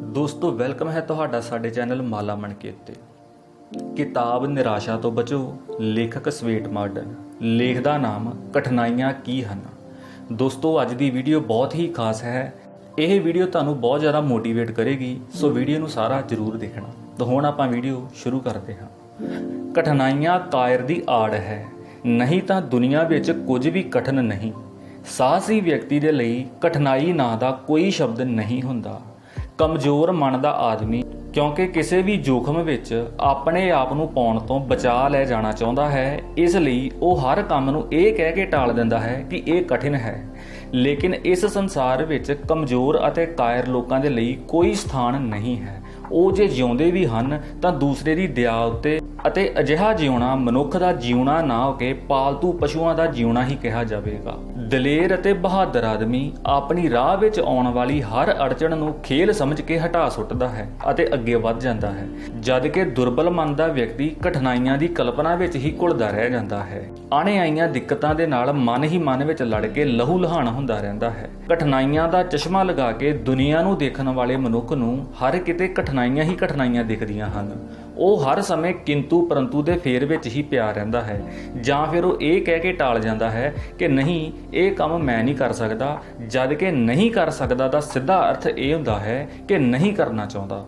ਦੋਸਤੋ ਵੈਲਕਮ ਹੈ ਤੁਹਾਡਾ ਸਾਡੇ ਚੈਨਲ ਮਾਲਾ ਮਣਕੇ ਉੱਤੇ। ਕਿਤਾਬ ਨਿਰਾਸ਼ਾ ਤੋਂ ਬਚੋ, ਲੇਖਕ ਸਵੇਟ ਮਾਡਰਨ, ਲੇਖ ਦਾ ਨਾਮ ਕਠਿਨਾਈਆਂ ਕੀ ਹਨ। ਦੋਸਤੋ ਅੱਜ ਦੀ ਵੀਡੀਓ ਬਹੁਤ ਹੀ ਖਾਸ ਹੈ। ਇਹ ਵੀਡੀਓ ਤੁਹਾਨੂੰ ਬਹੁਤ ਜ਼ਿਆਦਾ ਮੋਟੀਵੇਟ ਕਰੇਗੀ, ਸੋ ਵੀਡੀਓ ਨੂੰ ਸਾਰਾ ਜ਼ਰੂਰ ਦੇਖਣਾ। ਤਾਂ ਹੁਣ ਆਪਾਂ ਵੀਡੀਓ ਸ਼ੁਰੂ ਕਰਦੇ ਹਾਂ। ਕਠਿਨਾਈਆਂ ਕਾਇਰ ਦੀ ਆੜ ਹੈ, ਨਹੀਂ ਤਾਂ ਦੁਨੀਆ ਵਿੱਚ ਕੁਝ ਵੀ ਕਠਿਨ ਨਹੀਂ। ਸਾਹਸੀ ਵਿਅਕਤੀ ਦੇ ਲਈ ਕਠਿਨਾਈ ਨਾਂ ਦਾ ਕੋਈ ਸ਼ਬਦ ਨਹੀਂ ਹੁੰਦਾ। ਕਮਜ਼ੋਰ ਮਨ ਦਾ ਆਦਮੀ ਕਿਉਂਕਿ ਕਿਸੇ ਵੀ ਜੋਖਮ ਵਿੱਚ ਆਪਣੇ ਆਪ ਨੂੰ ਪਾਉਣ ਤੋਂ ਬਚਾ ਲੈ ਜਾਣਾ ਚਾਹੁੰਦਾ ਹੈ, ਇਸ ਲਈ ਉਹ ਹਰ ਕੰਮ ਨੂੰ ਇਹ ਕਹਿ ਕੇ ਟਾਲ ਦਿੰਦਾ ਹੈ ਕਿ ਇਹ ਕਠਿਨ ਹੈ। ਲੇਕਿਨ ਇਸ ਸੰਸਾਰ ਵਿੱਚ ਕਮਜ਼ੋਰ ਅਤੇ ਕਾਇਰ ਲੋਕਾਂ ਦੇ ਲਈ ਕੋਈ ਸਥਾਨ ਨਹੀਂ ਹੈ। ਉਹ ਜੇ ਜਿਉਂਦੇ ਵੀ ਹਨ ਤਾਂ ਦੂਸਰੇ ਦੀ ਦਇਆ ਉੱਤੇ, ਅਤੇ ਅਜਿਹਾ ਜਿਉਣਾ ਮਨੁੱਖ ਦਾ ਜਿਉਣਾ ਨਾ ਹੋ ਕੇ ਪਾਲਤੂ ਪਸ਼ੂਆਂ ਦਾ ਜਿਉਣਾ ਹੀ ਕਿਹਾ ਜਾਵੇਗਾ। ਦਲੇਰ ਅਤੇ ਬਹਾਦਰ ਆਦਮੀ ਆਪਣੀ ਰਾਹ ਵਿੱਚ ਆਉਣ ਵਾਲੀ ਹਰ ਅੜਚਣ ਨੂੰ ਖੇਲ ਸਮਝ ਕੇ ਹਟਾ ਸੁੱਟਦਾ ਹੈ ਅਤੇ ਅੱਗੇ ਵੱਧ ਜਾਂਦਾ ਹੈ, ਜਦ ਕਿ ਦੁਰਬਲ ਮਨ ਦਾ ਵਿਅਕਤੀ ਕਠਿਨਾਈਆਂ ਦੀ ਕਲਪਨਾ ਵਿੱਚ ਹੀ ਘੁਲਦਾ ਰਹਿ ਜਾਂਦਾ ਹੈ। ਅਣਆਈਆਂ ਦਿੱਕਤਾਂ ਦੇ ਨਾਲ ਮਨ ਹੀ ਮਨ ਵਿੱਚ ਲੜ ਕੇ ਲਹੂ ਲਹਾਨ ਹੁੰਦਾ ਰਹਿੰਦਾ ਹੈ। ਕਠਿਨਾਈਆਂ ਦਾ ਚਸ਼ਮਾ ਲਗਾ ਕੇ ਦੁਨੀਆ ਨੂੰ ਦੇਖਣ ਵਾਲੇ ਮਨੁੱਖ ਨੂੰ ਹਰ ਕਿਤੇ ਕਠਿਨਾਈਆਂ ਹੀ ਕਠਿਨਾਈਆਂ ਦਿਖਦੀਆਂ ਹਨ। ਉਹ ਹਰ ਸਮੇਂ ਕਿੰਤੂ ਪਰੰਤੂ ਦੇ ਫੇਰ ਵਿੱਚ ਹੀ ਪਿਆ ਰਹਿੰਦਾ ਹੈ, ਜਾਂ ਫਿਰ ਉਹ ਇਹ ਕਹਿ ਕੇ ਟਾਲ ਜਾਂਦਾ ਹੈ ਕਿ ਨਹੀਂ, ਇਹ ਕੰਮ ਮੈਂ ਨਹੀਂ ਕਰ ਸਕਦਾ, ਜਦ ਕਿ ਨਹੀਂ ਕਰ ਸਕਦਾ ਦਾ ਸਿੱਧਾ ਅਰਥ ਇਹ ਹੁੰਦਾ ਹੈ ਕਿ ਨਹੀਂ ਕਰਨਾ ਚਾਹੁੰਦਾ।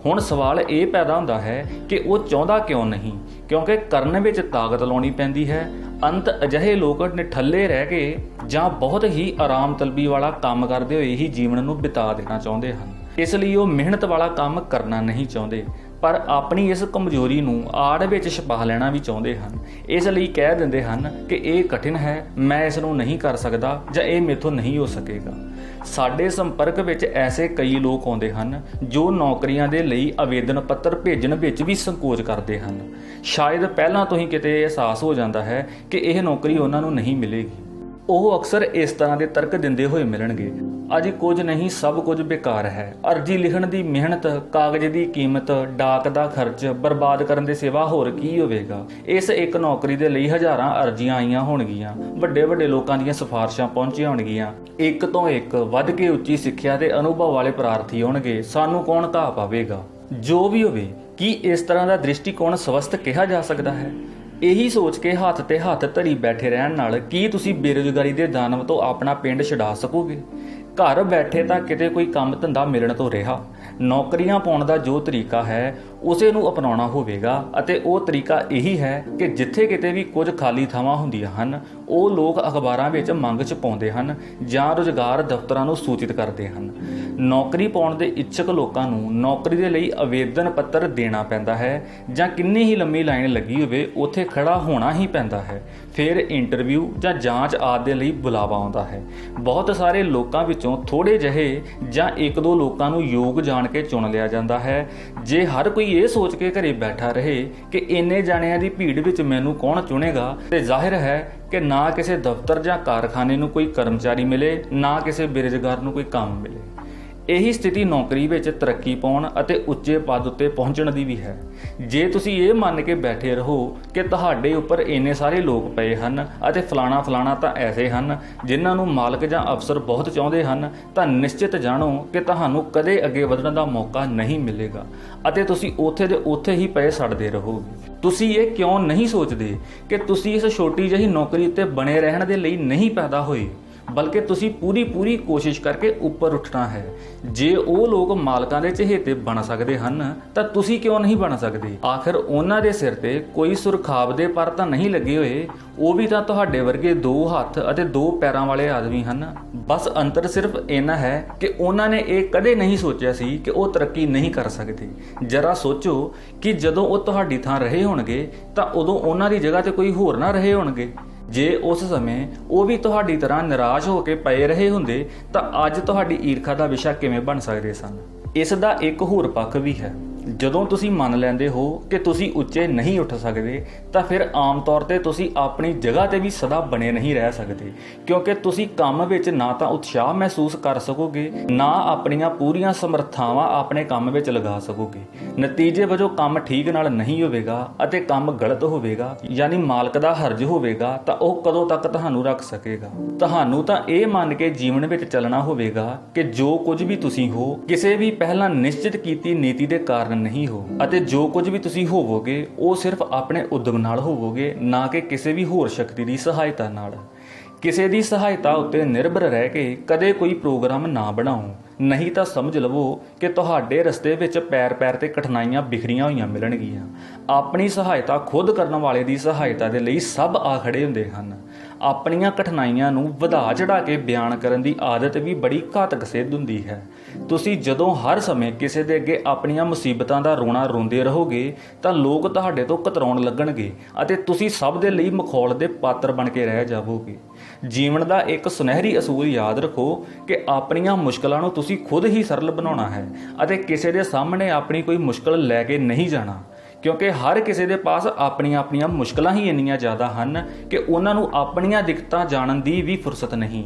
ਹੁਣ ਸਵਾਲ ਇਹ ਪੈਦਾ ਹੁੰਦਾ ਹੈ ਕਿ ਉਹ ਚਾਹੁੰਦਾ ਕਿਉਂ ਨਹੀਂ, ਕਿਉਂਕਿ ਕਰਨ ਵਿੱਚ ਤਾਕਤ ਲਾਉਣੀ ਪੈਂਦੀ ਹੈ। ਅੰਤ ਅਜਿਹੇ ਲੋਕ ਨਿਠੱਲੇ ਰਹਿ ਕੇ ਜਾਂ ਬਹੁਤ ਹੀ ਆਰਾਮ ਤਲਬੀ ਵਾਲਾ ਕੰਮ ਕਰਦੇ ਹੋਏ ਹੀ ਜੀਵਨ ਨੂੰ ਬਿਤਾ ਦੇਣਾ ਚਾਹੁੰਦੇ ਹਨ। ਇਸ ਲਈ ਉਹ ਮਿਹਨਤ ਵਾਲਾ ਕੰਮ ਕਰਨਾ ਨਹੀਂ ਚਾਹੁੰਦੇ, ਪਰ ਆਪਣੀ ਇਸ ਕਮਜ਼ੋਰੀ ਨੂੰ ਆੜ ਵਿੱਚ ਛੁਪਾ ਲੈਣਾ ਵੀ ਚਾਹੁੰਦੇ ਹਨ। ਇਸ ਲਈ ਕਹਿ ਦਿੰਦੇ ਹਨ ਕਿ ਇਹ ਕਠਿਨ ਹੈ, ਮੈਂ ਇਸ ਨੂੰ ਨਹੀਂ ਕਰ ਸਕਦਾ, ਜਾਂ ਇਹ ਮੇਥੋਂ ਨਹੀਂ ਹੋ ਸਕੇਗਾ। ਸਾਡੇ ਸੰਪਰਕ ਵਿੱਚ ਐਸੇ ਕਈ ਲੋਕ ਆਉਂਦੇ ਹਨ ਜੋ ਨੌਕਰੀਆਂ ਦੇ ਲਈ ਆਵੇਦਨ ਪੱਤਰ ਭੇਜਣ ਵਿੱਚ ਵੀ ਸੰਕੋਚ ਕਰਦੇ ਹਨ। ਸ਼ਾਇਦ ਪਹਿਲਾਂ ਤੋਂ ਹੀ ਕਿਤੇ ਅਹਿਸਾਸ ਹੋ ਜਾਂਦਾ ਹੈ ਕਿ ਇਹ ਨੌਕਰੀ ਉਹਨਾਂ ਨੂੰ ਨਹੀਂ ਮਿਲੇਗੀ। ਉਹ ਅਕਸਰ ਇਸ ਤਰ੍ਹਾਂ ਦੇ ਤਰਕ ਦਿੰਦੇ ਹੋਏ ਮਿਲਣਗੇ, ਅੱਜ ਕੁਝ ਨਹੀਂ, ਸਭ ਕੁਝ ਬੇਕਾਰ ਹੈ। ਅਰਜ਼ੀ ਲਿਖਣ ਦੀ ਮਿਹਨਤ, ਕਾਗਜ਼ ਦੀ ਕੀਮਤ, ਡਾਕ ਦਾ ਖਰਚ, ਬਰਬਾਦ ਕਰਨ ਦੇ ਸਿਵਾ ਹੋਰ ਕੀ ਹੋਵੇਗਾ। ਇਸ ਇੱਕ ਨੌਕਰੀ ਦੇ ਲਈ ਹਜ਼ਾਰਾਂ ਅਰਜ਼ੀਆਂ ਆਈਆਂ ਹੋਣਗੀਆਂ, ਵੱਡੇ ਵੱਡੇ ਲੋਕਾਂ ਦੀਆਂ ਸਿਫਾਰਸ਼ਾਂ ਪਹੁੰਚੀਆਂ ਹੋਣਗੀਆਂ, ਇੱਕ ਤੋਂ ਇੱਕ ਵੱਧ ਕੇ ਉੱਚੀ ਸਿੱਖਿਆ ਤੇ ਅਨੁਭਵ ਵਾਲੇ ਪ੍ਰਾਰਥੀ ਹੋਣਗੇ। ਸਾਨੂੰ ਕੌਣ ਘਾਹ ਪਾਵੇਗਾ। ਜੋ ਵੀ ਹੋਵੇ, ਕੀ ਇਸ ਤਰ੍ਹਾਂ ਦਾ ਦ੍ਰਿਸ਼ਟੀਕੋਣ ਸਵਸਥ ਕਿਹਾ ਜਾ ਸਕਦਾ ਹੈ? ਇਹੀ ਸੋਚ ਕੇ ਹੱਥ ਤੇ ਹੱਥ ਧਰੀ ਬੈਠੇ ਰਹਿਣ ਨਾਲ ਕੀ ਤੁਸੀਂ ਬੇਰੁਜ਼ਗਾਰੀ ਦੇ ਦਾਨਵ ਤੋਂ ਆਪਣਾ ਪਿੰਡ ਛੁਡਾ ਸਕੋਗੇ? ਘਰ ਬੈਠੇ ਤਾਂ ਕਿਤੇ ਕੋਈ ਕੰਮ ਧੰਦਾ ਮਿਲਣ ਤੋਂ ਰਿਹਾ। ਨੌਕਰੀਆਂ ਪਾਉਣ ਦਾ ਜੋ ਤਰੀਕਾ ਹੈ ਉਸੇ ਨੂੰ ਅਪਣਾਉਣਾ ਹੋਵੇਗਾ, ਅਤੇ ਉਹ ਤਰੀਕਾ ਇਹੀ ਹੈ ਕਿ ਜਿੱਥੇ ਕਿਤੇ ਵੀ ਕੁਝ ਖਾਲੀ ਥਾਵਾਂ ਹੁੰਦੀਆਂ ਹਨ, ਉਹ ਲੋਕ ਅਖਬਾਰਾਂ ਵਿੱਚ ਮੰਗ 'ਚ ਪਾਉਂਦੇ ਹਨ ਜਾਂ ਰੁਜ਼ਗਾਰ ਦਫ਼ਤਰਾਂ ਨੂੰ ਸੂਚਿਤ ਕਰਦੇ ਹਨ। ਨੌਕਰੀ ਪਾਉਣ ਦੇ ਇੱਛੁਕ ਲੋਕਾਂ ਨੂੰ ਨੌਕਰੀ ਦੇ ਲਈ ਆਵੇਦਨ ਪੱਤਰ ਦੇਣਾ ਪੈਂਦਾ ਹੈ, ਜਾਂ ਕਿੰਨੀ ਹੀ ਲੰਮੀ ਲਾਈਨ ਲੱਗੀ ਹੋਵੇ ਉੱਥੇ ਖੜਾ ਹੋਣਾ ਹੀ ਪੈਂਦਾ ਹੈ। ਫਿਰ ਇੰਟਰਵਿਊ ਜਾਂ ਜਾਂਚ ਆਦਿ ਦੇ ਲਈ ਬੁਲਾਵਾ ਆਉਂਦਾ ਹੈ। ਬਹੁਤ ਸਾਰੇ ਲੋਕਾਂ ਵਿੱਚੋਂ ਥੋੜ੍ਹੇ ਜਿਹੇ ਜਾਂ ਇੱਕ ਦੋ ਲੋਕਾਂ ਨੂੰ ਯੋਗ ਜਾਣ ਕੇ ਚੁਣ ਲਿਆ ਜਾਂਦਾ ਹੈ। ਜੇ ਹਰ ਕੋਈ ਇਹ ਸੋਚ ਕੇ ਘਰੇ ਬੈਠਾ ਰਹੇ ਕਿ ਇੰਨੇ ਜਾਣਿਆਂ ਦੀ ਭੀੜ ਵਿੱਚ ਮੈਨੂੰ ਕੌਣ ਚੁਣੇਗਾ, ਤੇ ਜ਼ਾਹਿਰ ਹੈ ਕਿ ਨਾ ਕਿਸੇ ਦਫ਼ਤਰ ਜਾਂ ਕਾਰਖਾਨੇ ਨੂੰ ਕੋਈ ਕਰਮਚਾਰੀ ਮਿਲੇ, ਨਾ ਕਿਸੇ ਬੇਰੁਜ਼ਗਾਰ ਨੂੰ ਕੋਈ ਕੰਮ ਮਿਲੇ। ਇਹੀ ਸਥਿਤੀ ਨੌਕਰੀ ਵਿੱਚ ਤਰੱਕੀ ਪਾਉਣ ਅਤੇ ਉੱਚੇ ਪਦ ਉੱਤੇ ਪਹੁੰਚਣ ਦੀ ਵੀ ਹੈ। ਜੇ ਤੁਸੀਂ ਇਹ ਮੰਨ ਕੇ ਬੈਠੇ ਰਹੋ ਕਿ ਤੁਹਾਡੇ ਉੱਪਰ ਇੰਨੇ ਸਾਰੇ ਲੋਕ ਪਏ ਹਨ ਅਤੇ ਫਲਾਣਾ ਤਾਂ ਐਸੇ ਹਨ ਜਿਨ੍ਹਾਂ ਨੂੰ ਮਾਲਕ ਜਾਂ ਅਫਸਰ ਬਹੁਤ ਚਾਹੁੰਦੇ ਹਨ, ਤਾਂ ਨਿਸ਼ਚਿਤ ਜਾਣੋ ਕਿ ਤੁਹਾਨੂੰ ਕਦੇ ਅੱਗੇ ਵਧਣ ਦਾ ਮੌਕਾ ਨਹੀਂ ਮਿਲੇਗਾ ਅਤੇ ਤੁਸੀਂ ਉੱਥੇ ਦੇ ਉੱਥੇ ਹੀ ਪਏ ਸੜਦੇ ਰਹੋਗੇ। ਤੁਸੀਂ ਇਹ ਕਿਉਂ ਨਹੀਂ ਸੋਚਦੇ ਕਿ ਤੁਸੀਂ ਇਸ ਛੋਟੀ ਜਿਹੀ ਨੌਕਰੀ ਉੱਤੇ ਬਣੇ ਰਹਿਣ ਦੇ ਲਈ ਨਹੀਂ ਪੈਦਾ ਹੋਏ, ਬਲਕਿ ਤੁਸੀਂ ਪੂਰੀ ਕੋਸ਼ਿਸ਼ ਕਰਕੇ ਉੱਪਰ ਉੱਠਣਾ ਹੈ। ਜੇ ਉਹ ਲੋਕ ਮਾਲਕਾਂ ਦੇ ਚਹੇਤੇ ਬਣ ਸਕਦੇ ਹਨ ਤਾਂ ਤੁਸੀਂ ਕਿਉਂ ਨਹੀਂ ਬਣ ਸਕਦੇ? ਆਖਿਰ ਉਹਨਾਂ ਦੇ ਸਿਰ ਤੇ ਕੋਈ ਸੁਰਖਾਬ ਦੇ ਪਰ ਤਾਂ ਨਹੀਂ ਲੱਗੇ ਹੋਏ। ਉਹ ਵੀ ਤਾਂ ਤੁਹਾਡੇ ਵਰਗੇ 2 ਹੱਥ ਅਤੇ 2 ਪੈਰਾਂ ਵਾਲੇ ਆਦਮੀ ਹਨ। ਬਸ ਅੰਤਰ ਸਿਰਫ ਇੰਨਾ ਹੈ ਕਿ ਉਹਨਾਂ ਨੇ ਇਹ ਕਦੇ ਨਹੀਂ ਸੋਚਿਆ ਸੀ ਕਿ ਉਹ ਤਰੱਕੀ ਨਹੀਂ ਕਰ ਸਕਦੇ। ਜਰਾ ਸੋਚੋ ਕਿ ਜਦੋਂ ਉਹ ਤੁਹਾਡੀ ਥਾਂ ਰਹੇ ਹੋਣਗੇ ਤਾਂ ਉਦੋਂ ਉਹਨਾਂ ਦੀ ਜਗ੍ਹਾ ਤੇ ਕੋਈ ਹੋਰ ਨਾ ਰਹੇ ਹੋਣਗੇ। ਜੇ ਉਸ ਸਮੇਂ ਉਹ ਵੀ ਤੁਹਾਡੀ ਤਰ੍ਹਾਂ ਨਿਰਾਸ਼ ਹੋ ਕੇ ਪਏ ਰਹੇ ਹੁੰਦੇ ਤਾਂ ਅੱਜ ਤੁਹਾਡੀ ਈਰਖਾ ਦਾ ਵਿਸ਼ਾ ਕਿਵੇਂ ਬਣ ਸਕਦੇ ਸਨ? ਇਸ ਦਾ ਇੱਕ ਹੋਰ ਪੱਖ ਵੀ ਹੈ। ਜਦੋਂ ਤੁਸੀਂ ਮੰਨ ਲੈਂਦੇ ਹੋ ਕਿ ਤੁਸੀਂ ਉੱਚੇ ਨਹੀਂ ਉੱਠ ਸਕਦੇ ਤਾਂ ਫਿਰ ਆਮ ਤੌਰ ਤੇ ਤੁਸੀਂ ਆਪਣੀ ਜਗ੍ਹਾ ਤੇ ਵੀ ਸਦਾ ਬਣੇ ਨਹੀਂ ਰਹਿ ਸਕਦੇ, ਕਿਉਂਕਿ ਤੁਸੀਂ ਕੰਮ ਵਿੱਚ ਨਾ ਤਾਂ ਉਤਸ਼ਾਹ ਮਹਿਸੂਸ ਕਰ ਸਕੋਗੇ, ਨਾ ਆਪਣੀਆਂ ਪੂਰੀਆਂ ਸਮਰੱਥਾਵਾਂ ਆਪਣੇ ਕੰਮ ਵਿੱਚ ਲਗਾ ਸਕੋਗੇ। ਨਤੀਜੇ ਵਜੋਂ ਕੰਮ ਠੀਕ ਨਾਲ ਨਹੀਂ ਹੋਵੇਗਾ ਅਤੇ ਕੰਮ ਗਲਤ ਹੋਵੇਗਾ, ਯਾਨੀ ਮਾਲਕ ਦਾ ਹਰਜ ਹੋਵੇਗਾ ਤਾਂ ਉਹ ਕਦੋਂ ਤੱਕ ਤੁਹਾਨੂੰ ਰੱਖ ਸਕੇਗਾ। ਤੁਹਾਨੂੰ ਤਾਂ ਇਹ ਮੰਨ ਕੇ ਜੀਵਨ ਵਿੱਚ ਚੱਲਣਾ ਹੋਵੇਗਾ ਕਿ ਜੋ ਕੁਝ ਵੀ ਤੁਸੀਂ ਹੋ ਕਿਸੇ ਵੀ ਪਹਿਲਾਂ ਨਿਸ਼ਚਿਤ ਕੀਤੀ ਨੀਤੀ ਦੇ ਕਾਰਨ ਨਹੀਂ ਹੋ, ਅਤੇ ਜੋ ਕੁਝ ਵੀ ਤੁਸੀਂ ਹੋਵੋਗੇ ਉਹ ਸਿਰਫ ਆਪਣੇ ਉਦਮ ਨਾਲ ਹੋਵੋਗੇ, ਨਾ ਕਿ ਕਿਸੇ ਵੀ ਹੋਰ ਸ਼ਕਤੀ ਦੀ ਸਹਾਇਤਾ ਨਾਲ। ਕਿਸੇ ਦੀ ਸਹਾਇਤਾ ਉੱਤੇ ਨਿਰਭਰ ਰਹਿ ਕੇ ਕਦੇ ਕੋਈ ਪ੍ਰੋਗਰਾਮ ਨਾ ਬਣਾਓ, ਨਹੀਂ ਤਾਂ ਸਮਝ ਲਵੋ ਕਿ ਤੁਹਾਡੇ ਰਸਤੇ ਵਿੱਚ ਪੈਰ ਤੇ ਕਠਿਨਾਈਆਂ ਬਿਖਰੀਆਂ ਹੋਈਆਂ ਮਿਲਣਗੀਆਂ। ਆਪਣੀ ਸਹਾਇਤਾ ਖੁਦ ਕਰਨ ਵਾਲੇ ਦੀ ਸਹਾਇਤਾ ਦੇ ਲਈ ਸਭ ਆ ਖੜੇ ਹੁੰਦੇ ਹਨ। ਆਪਣੀਆਂ ਕਠਿਨਾਈਆਂ ਨੂੰ ਵਧਾ ਚੜਾ ਕੇ ਬਿਆਨ ਕਰਨ ਦੀ ਆਦਤ ਵੀ ਬੜੀ ਘਾਤਕ ਸਿੱਧ ਹੁੰਦੀ ਹੈ। ਤੁਸੀਂ ਜਦੋਂ ਹਰ ਸਮੇਂ ਕਿਸੇ ਦੇ ਅੱਗੇ ਆਪਣੀਆਂ ਮੁਸੀਬਤਾਂ ਦਾ ਰੋਣਾ ਰੋਂਦੇ ਰਹੋਗੇ ਤਾਂ ਲੋਕ ਤੁਹਾਡੇ ਤੋਂ ਕਤਰਾਉਣ ਲੱਗਣਗੇ ਅਤੇ ਤੁਸੀਂ ਸਭ ਦੇ ਲਈ ਮਖੌਲ ਦੇ ਪਾਤਰ ਬਣ ਕੇ ਰਹਿ ਜਾਵੋਗੇ। ਜੀਵਨ ਦਾ ਇੱਕ ਸੁਨਹਿਰੀ ਅਸੂਲ ਯਾਦ ਰੱਖੋ ਕਿ ਆਪਣੀਆਂ ਮੁਸ਼ਕਲਾਂ ਨੂੰ ਤੁਸੀਂ ਖੁਦ ਹੀ ਸਰਲ ਬਣਾਉਣਾ ਹੈ ਅਤੇ ਕਿਸੇ ਦੇ ਸਾਹਮਣੇ ਆਪਣੀ ਕੋਈ ਮੁਸ਼ਕਲ ਲੈ ਕੇ ਨਹੀਂ ਜਾਣਾ, ਕਿਉਂਕਿ ਹਰ ਕਿਸੇ ਦੇ ਪਾਸ ਆਪਣੀਆਂ ਮੁਸ਼ਕਲਾਂ ਹੀ ਇੰਨੀਆਂ ਜ਼ਿਆਦਾ ਹਨ ਕਿ ਉਹਨਾਂ ਨੂੰ ਆਪਣੀਆਂ ਦਿੱਕਤਾਂ ਜਾਣਨ ਦੀ ਵੀ ਫੁਰਸਤ ਨਹੀਂ।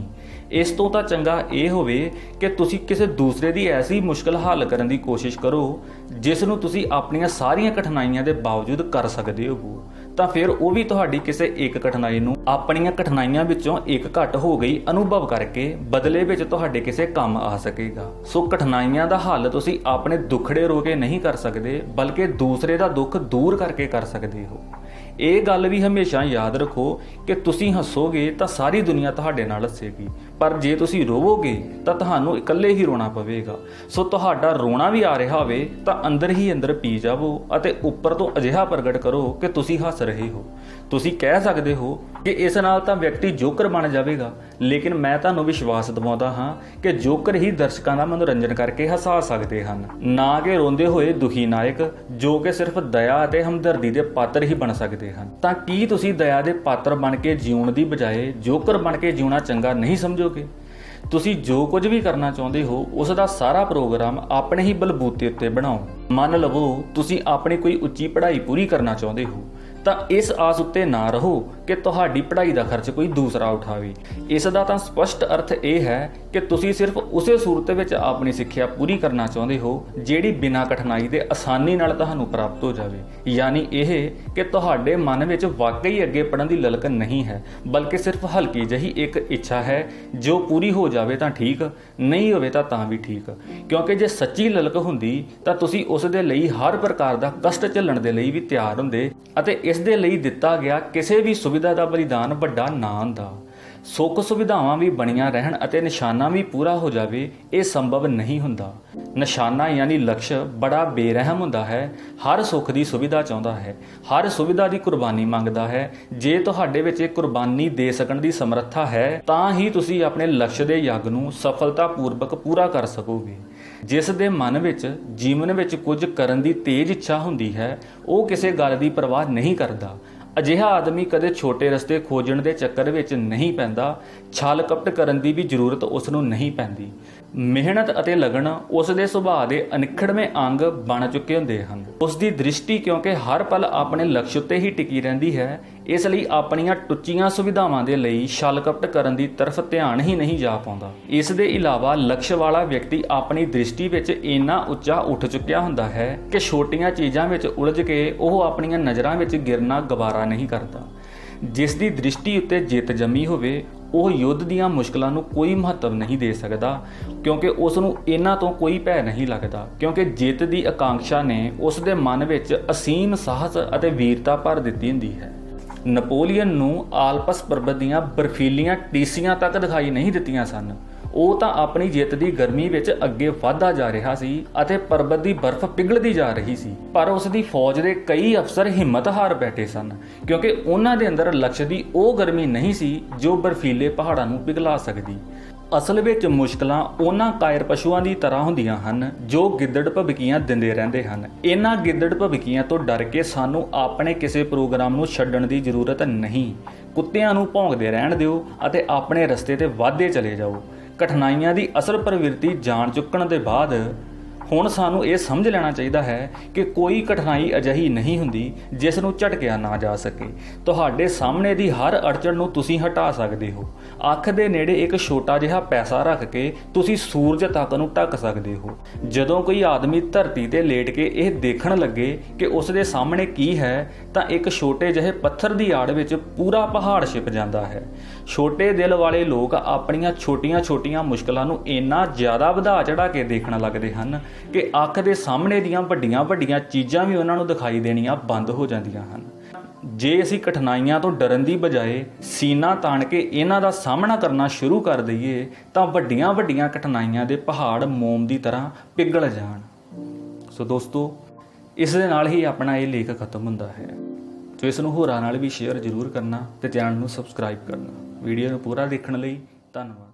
ਇਸ ਤੋਂ ਤਾਂ ਚੰਗਾ ਇਹ ਹੋਵੇ ਕਿ ਤੁਸੀਂ ਕਿਸੇ ਦੂਸਰੇ ਦੀ ਐਸੀ ਮੁਸ਼ਕਲ ਹੱਲ ਕਰਨ ਦੀ ਕੋਸ਼ਿਸ਼ ਕਰੋ ਜਿਸ ਨੂੰ ਤੁਸੀਂ ਆਪਣੀਆਂ ਸਾਰੀਆਂ ਕਠਿਨਾਈਆਂ ਦੇ ਬਾਵਜੂਦ ਕਰ ਸਕਦੇ ਹੋ, ਤਾਂ ਫਿਰ ਉਹ ਵੀ ਤੁਹਾਡੀ ਕਿਸੇ ਇੱਕ ਕਠਿਨਾਈ ਨੂੰ ਆਪਣੀਆਂ ਕਠਿਨਾਈਆਂ ਵਿੱਚੋਂ ਇੱਕ ਘੱਟ ਹੋ ਗਈ ਅਨੁਭਵ ਕਰਕੇ ਬਦਲੇ ਵਿੱਚ ਤੁਹਾਡੇ ਕਿਸੇ ਕੰਮ ਆ ਸਕੇਗਾ। ਸੋ ਕਠਿਨਾਈਆਂ ਦਾ ਹੱਲ ਤੁਸੀਂ ਆਪਣੇ ਦੁੱਖੜੇ ਰੋ ਕੇ ਨਹੀਂ ਕਰ ਸਕਦੇ, ਬਲਕਿ ਦੂਸਰੇ ਦਾ ਦੁੱਖ ਦੂਰ ਕਰਕੇ ਕਰ ਸਕਦੇ ਹੋ। ਇਹ ਗੱਲ ਵੀ ਹਮੇਸ਼ਾ ਯਾਦ ਰੱਖੋ ਕਿ ਤੁਸੀਂ ਹੱਸੋਗੇ ਤਾਂ ਸਾਰੀ ਦੁਨੀਆ ਤੁਹਾਡੇ ਨਾਲ ਹੱਸੇਗੀ, ਪਰ ਜੇ ਤੁਸੀਂ ਰੋਵੋਗੇ ਤਾਂ ਤੁਹਾਨੂੰ ਇਕੱਲੇ ਹੀ ਰੋਣਾ ਪਵੇਗਾ। ਸੋ ਤੁਹਾਡਾ ਰੋਣਾ ਵੀ ਆ ਰਿਹਾ ਹੋਵੇ ਤਾਂ ਅੰਦਰ ਹੀ ਅੰਦਰ ਪੀ ਜਾਵੋ ਅਤੇ ਉੱਪਰ ਤੋਂ ਅਜਿਹਾ ਪ੍ਰਗਟ ਕਰੋ ਕਿ ਤੁਸੀਂ ਹੱਸ ਰਹੇ ਹੋ। ਤੁਸੀਂ ਕਹਿ ਸਕਦੇ ਹੋ ਕਿ ਇਸ ਨਾਲ ਤਾਂ ਵਿਅਕਤੀ ਜੋਕਰ ਬਣ ਜਾਵੇਗਾ, ਲੇਕਿਨ ਮੈਂ ਤੁਹਾਨੂੰ ਵਿਸ਼ਵਾਸ ਦਿਵਾਉਂਦਾ ਹਾਂ ਕਿ ਜੋਕਰ ਹੀ ਦਰਸ਼ਕਾਂ ਦਾ ਮਨੋਰੰਜਨ ਕਰਕੇ ਹਸਾ ਸਕਦੇ ਹਨ, ਨਾ ਕਿ ਰੋਂਦੇ ਹੋਏ ਦੁਖੀ ਨਾਇਕ ਜੋ ਕਿ ਸਿਰਫ ਦਇਆ ਅਤੇ ਹਮਦਰਦੀ ਦੇ ਪਾਤਰ ਹੀ ਬਣ ਸਕਦੇ ਹਨ। ਤਾਂ ਕੀ ਤੁਸੀਂ ਦਇਆ ਦੇ ਪਾਤਰ ਬਣ ਕੇ ਜਿਉਣ ਦੀ ਬਜਾਏ ਜੋਕਰ ਬਣ ਕੇ ਜਿਉਣਾ ਚੰਗਾ ਨਹੀਂ ਸਮਝੋਗੇ? ਤੁਸੀਂ ਜੋ ਕੁਝ ਵੀ ਕਰਨਾ ਚਾਹੁੰਦੇ ਹੋ ਉਸ ਦਾ ਸਾਰਾ ਪ੍ਰੋਗਰਾਮ ਆਪਣੇ ਹੀ ਬਲਬੂਤੇ ਉੱਤੇ ਬਣਾਓ। ਮੰਨ ਲਵੋ ਤੁਸੀਂ ਆਪਣੀ ਕੋਈ ਉੱਚੀ ਪੜ੍ਹਾਈ ਪੂਰੀ ਕਰਨਾ ਚਾਹੁੰਦੇ ਹੋ ਤਾਂ ਇਸ ਆਸ ਉੱਤੇ ਨਾ ਰਹੋ ਕਿ ਤੁਹਾਡੀ ਪੜ੍ਹਾਈ ਦਾ ਖਰਚ ਕੋਈ ਦੂਸਰਾ ਉਠਾਵੇ। ਇਸ ਦਾ ਤਾਂ ਸਪਸ਼ਟ ਅਰਥ ਇਹ ਹੈ ਕਿ ਤੁਸੀਂ ਸਿਰਫ ਉਸੇ ਸੂਰਤ ਵਿੱਚ ਆਪਣੀ ਸਿੱਖਿਆ ਪੂਰੀ ਕਰਨਾ ਚਾਹੁੰਦੇ ਹੋ ਜਿਹੜੀ ਬਿਨਾਂ ਕਠਿਨਾਈ ਦੇ ਆਸਾਨੀ ਨਾਲ ਤੁਹਾਨੂੰ ਪ੍ਰਾਪਤ ਹੋ ਜਾਵੇ। ਯਾਨੀ ਇਹ ਕਿ ਤੁਹਾਡੇ ਮਨ ਵਿੱਚ ਵਾਕਈ ਅੱਗੇ ਪੜ੍ਹਨ ਦੀ ਲਲਕ ਨਹੀਂ ਹੈ, ਬਲਕਿ ਸਿਰਫ ਹਲਕੀ ਜਿਹੀ ਇੱਕ ਇੱਛਾ ਹੈ ਜੋ ਪੂਰੀ ਹੋ ਜਾਵੇ ਤਾਂ ਠੀਕ, ਨਹੀਂ ਹੋਵੇ ਤਾਂ ਵੀ ਠੀਕ। ਕਿਉਂਕਿ ਜੇ ਸੱਚੀ ਲਲਕ ਹੁੰਦੀ ਤਾਂ ਤੁਸੀਂ ਉਸ ਦੇ ਲਈ ਹਰ ਪ੍ਰਕਾਰ ਦਾ ਕਸ਼ਟ ਝੱਲਣ ਦੇ ਲਈ ਵੀ ਤਿਆਰ ਹੁੰਦੇ ਅਤੇ ਇਸ ਦੇ ਲਈ ਦਿੱਤਾ ਗਿਆ ਕਿਸੇ ਵੀ ਸੁਵਿਧਾ ਦਾ ਬਲੀਦਾਨ ਵੱਡਾ ਨਾ ਹੁੰਦਾ। ਸੁੱਖ ਸੁਵਿਧਾਵਾਂ ਵੀ ਬਣੀਆਂ ਰਹਿਣ ਅਤੇ ਨਿਸ਼ਾਨਾ ਵੀ ਪੂਰਾ ਹੋ ਜਾਵੇ, ਇਹ ਸੰਭਵ ਨਹੀਂ ਹੁੰਦਾ। ਨਿਸ਼ਾਨਾ ਯਾਨੀ ਲਕਸ਼ ਬੜਾ ਬੇਰਹਿਮ ਹੁੰਦਾ ਹੈ, ਹਰ ਸੁੱਖ ਦੀ ਸੁਵਿਧਾ ਚਾਹੁੰਦਾ ਹੈ, ਹਰ ਸੁਵਿਧਾ ਦੀ ਕੁਰਬਾਨੀ ਮੰਗਦਾ ਹੈ। ਜੇ ਤੁਹਾਡੇ ਵਿੱਚ ਇਹ ਕੁਰਬਾਨੀ ਦੇ ਸਕਣ ਦੀ ਸਮਰੱਥਾ ਹੈ ਤਾਂ ਹੀ ਤੁਸੀਂ ਆਪਣੇ ਲਕਸ਼ ਦੇ ਯੱਗ ਨੂੰ ਸਫਲਤਾਪੂਰਵਕ ਪੂਰਾ ਕਰ ਸਕੋਗੇ। ਜਿਸ ਦੇ ਮਨ ਵਿੱਚ ਜੀਵਨ ਵਿੱਚ ਕੁਝ ਕਰਨ ਦੀ ਤੇਜ਼ ਇੱਛਾ ਹੁੰਦੀ ਹੈ ਉਹ ਕਿਸੇ ਗੱਲ ਦੀ ਪਰਵਾਹ ਨਹੀਂ ਕਰਦਾ। ਅਜਿਹਾ ਆਦਮੀ ਕਦੇ ਛੋਟੇ ਰਸਤੇ ਖੋਜਣ ਦੇ ਚੱਕਰ ਵਿੱਚ ਨਹੀਂ ਪੈਂਦਾ, ਛਲ ਕਪਟ ਕਰਨ ਦੀ ਵੀ ਜ਼ਰੂਰਤ ਉਸ ਨੂੰ ਨਹੀਂ ਪੈਂਦੀ। ਮਿਹਨਤ ਅਤੇ ਲਗਨ ਉਸ ਦੇ ਸੁਭਾਅ ਦੇ ਅਨਿੱਖੜਵੇਂ ਅੰਗ ਬਣ ਚੁੱਕੇ ਹੁੰਦੇ ਹਨ। ਉਸ ਦੀ ਦ੍ਰਿਸ਼ਟੀ ਕਿਉਂਕਿ ਹਰ ਪਲ ਆਪਣੇ ਲਕਸ਼ ਉੱਤੇ ਹੀ ਟਿਕੀ ਰਹਿੰਦੀ ਹੈ, ਇਸ ਲਈ ਆਪਣੀਆਂ ਟੁੱਚੀਆਂ ਸੁਵਿਧਾਵਾਂ ਦੇ ਲਈ ਛਲ ਕਪਟ ਕਰਨ ਦੀ ਤਰਫ ਧਿਆਨ ਹੀ ਨਹੀਂ ਜਾ ਪਾਉਂਦਾ। ਇਸ ਦੇ ਇਲਾਵਾ ਲਕਸ਼ ਵਾਲਾ ਵਿਅਕਤੀ ਆਪਣੀ ਦ੍ਰਿਸ਼ਟੀ ਵਿੱਚ ਇੰਨਾ ਉੱਚਾ ਉੱਠ ਚੁੱਕਿਆ ਹੁੰਦਾ ਹੈ ਕਿ ਛੋਟੀਆਂ ਚੀਜ਼ਾਂ ਵਿੱਚ ਉਲਝ ਕੇ ਉਹ ਆਪਣੀਆਂ ਨਜ਼ਰਾਂ ਵਿੱਚ ਗਿਰਨਾ ਗਵਾਰਾ ਨਹੀਂ ਕਰਦਾ। ਜਿਸ ਦੀ ਦ੍ਰਿਸ਼ਟੀ ਉੱਤੇ ਜਿੱਤ ਜੰਮੀ ਹੋਵੇ ਉਹ ਯੁੱਧ ਦੀਆਂ ਮੁਸ਼ਕਲਾਂ ਨੂੰ ਕੋਈ ਮਹੱਤਵ ਨਹੀਂ ਦੇ ਸਕਦਾ, ਕਿਉਂਕਿ ਉਸ ਨੂੰ ਇਹਨਾਂ ਤੋਂ ਕੋਈ ਭੈ ਨਹੀਂ ਲੱਗਦਾ, ਕਿਉਂਕਿ ਜਿੱਤ ਦੀ ਆਕਾਂਖਸ਼ਾ ਨੇ ਉਸ ਦੇ ਮਨ ਵਿੱਚ ਅਸੀਮ ਸਾਹਸ ਅਤੇ ਵੀਰਤਾ ਭਰ ਦਿੱਤੀ ਹੁੰਦੀ ਹੈ। ਨਪੋਲੀਅਨ ਨੂੰ ਆਲਪਸ ਪਰਬਤ ਦੀਆਂ ਬਰਫੀਲੀਆਂ ਟੀਸੀਆਂ ਤੱਕ ਦਿਖਾਈ ਨਹੀਂ ਦਿੱਤੀਆਂ ਸਨ। ਉਹ ਤਾਂ ਆਪਣੀ ਜਿੱਤ ਦੀ ਗਰਮੀ ਵਿੱਚ ਅੱਗੇ ਵਧਦਾ ਜਾ ਰਿਹਾ ਸੀ ਅਤੇ ਪਰਬਤ ਦੀ ਬਰਫ਼ ਪਿਘਲਦੀ ਜਾ ਰਹੀ ਸੀ, ਪਰ ਉਸ ਦੀ ਫੌਜ ਦੇ ਕਈ ਅਫਸਰ ਹਿੰਮਤ ਹਾਰ ਬੈਠੇ ਸਨ, ਕਿਉਂਕਿ ਉਹਨਾਂ ਦੇ ਅੰਦਰ ਲਕਸ਼ ਦੀ ਉਹ ਗਰਮੀ ਨਹੀਂ ਸੀ ਜੋ ਬਰਫੀਲੇ ਪਹਾੜਾਂ ਨੂੰ ਪਿਘਲਾ ਸਕਦੀ। ਅਸਲ ਵਿੱਚ ਮੁਸ਼ਕਲਾਂ ਉਹਨਾਂ ਕਾਇਰ ਪਸ਼ੂਆਂ ਦੀ ਤਰ੍ਹਾਂ ਹੁੰਦੀਆਂ ਹਨ ਜੋ ਗਿੱਦੜ ਭਬਕੀਆਂ ਦਿੰਦੇ ਰਹਿੰਦੇ ਹਨ। ਇਹਨਾਂ ਗਿੱਦੜ ਭਬਕੀਆਂ ਤੋਂ ਡਰ ਕੇ ਸਾਨੂੰ ਆਪਣੇ ਕਿਸੇ ਪ੍ਰੋਗਰਾਮ ਨੂੰ ਛੱਡਣ ਦੀ ਜ਼ਰੂਰਤ ਨਹੀਂ। ਕੁੱਤਿਆਂ ਨੂੰ ਭੌਂਕਦੇ ਰਹਿਣ ਦਿਓ ਅਤੇ ਆਪਣੇ ਰਸਤੇ ਤੇ ਵਧਦੇ ਚਲੇ ਜਾਓ। ਕਠਿਨਾਈਆਂ ਦੀ ਅਸਲ ਪ੍ਰਵਿਰਤੀ ਜਾਣ ਚੁੱਕਣ ਦੇ ਬਾਅਦ ਹੁਣ ਸਾਨੂੰ ਇਹ ਸਮਝ ਲੈਣਾ ਚਾਹੀਦਾ ਹੈ ਕਿ ਕੋਈ ਕਠਿਨਾਈ ਅਜਿਹੀ ਨਹੀਂ ਹੁੰਦੀ ਜਿਸ ਨੂੰ ਝਟਕਿਆ ਨਾ ਜਾ ਸਕੇ। ਤੁਹਾਡੇ ਸਾਹਮਣੇ ਦੀ ਹਰ ਅੜਚਣ ਨੂੰ ਤੁਸੀਂ ਹਟਾ ਸਕਦੇ ਹੋ। ਅੱਖ ਦੇ ਨੇੜੇ ਇੱਕ ਛੋਟਾ ਜਿਹਾ ਪੈਸਾ ਰੱਖ ਕੇ ਤੁਸੀਂ ਸੂਰਜ ਤੱਕ ਨੂੰ ਢੱਕ ਸਕਦੇ ਹੋ। ਜਦੋਂ ਕੋਈ ਆਦਮੀ ਧਰਤੀ ਤੇ ਲੇਟ ਕੇ ਇਹ ਦੇਖਣ ਲੱਗੇ ਕਿ ਉਸ ਦੇ ਸਾਹਮਣੇ ਕੀ ਹੈ ਤਾਂ ਇੱਕ ਛੋਟੇ ਜਿਹੇ ਪੱਥਰ ਦੀ ਆੜ ਵਿੱਚ ਪੂਰਾ ਪਹਾੜ ਛਿਪ ਜਾਂਦਾ ਹੈ। ਛੋਟੇ ਦਿਲ ਵਾਲੇ ਲੋਕ ਆਪਣੀਆਂ ਛੋਟੀਆਂ-ਛੋਟੀਆਂ ਮੁਸ਼ਕਲਾਂ ਨੂੰ ਇੰਨਾ ਜ਼ਿਆਦਾ ਵਧਾ ਚੜਾ ਕੇ ਦੇਖਣ ਲੱਗਦੇ ਹਨ ਕਿ ਅੱਖ ਦੇ ਸਾਹਮਣੇ ਦੀਆਂ ਵੱਡੀਆਂ-ਵੱਡੀਆਂ ਚੀਜ਼ਾਂ ਵੀ ਉਹਨਾਂ ਨੂੰ ਦਿਖਾਈ ਦੇਣੀਆਂ ਬੰਦ ਹੋ ਜਾਂਦੀਆਂ ਹਨ। ਜੇ ਅਸੀਂ ਕਠਿਨਾਈਆਂ ਤੋਂ ਡਰਨ ਦੀ ਬਜਾਏ ਸੀਨਾ ਤਾਣ ਕੇ ਇਹਨਾਂ ਦਾ ਸਾਹਮਣਾ ਕਰਨਾ ਸ਼ੁਰੂ ਕਰ ਦਈਏ ਤਾਂ ਵੱਡੀਆਂ-ਵੱਡੀਆਂ ਕਠਿਨਾਈਆਂ ਦੇ ਪਹਾੜ ਮੋਮ ਦੀ ਤਰ੍ਹਾਂ ਪਿਘਲ ਜਾਣ। ਸੋ ਦੋਸਤੋ, ਇਸ ਦੇ ਨਾਲ ਹੀ ਆਪਣਾ ਇਹ ਲੇਖ ਖਤਮ ਹੁੰਦਾ ਹੈ। ਸੋ ਇਸ ਨੂੰ ਹੋਰਾਂ ਨਾਲ ਵੀ ਸ਼ੇਅਰ ਜ਼ਰੂਰ ਕਰਨਾ ਤੇ ਚੈਨਲ ਨੂੰ ਸਬਸਕ੍ਰਾਈਬ ਕਰਨਾ। ਵੀਡੀਓ ਨੂੰ ਪੂਰਾ ਦੇਖਣ ਲਈ ਧੰਨਵਾਦ।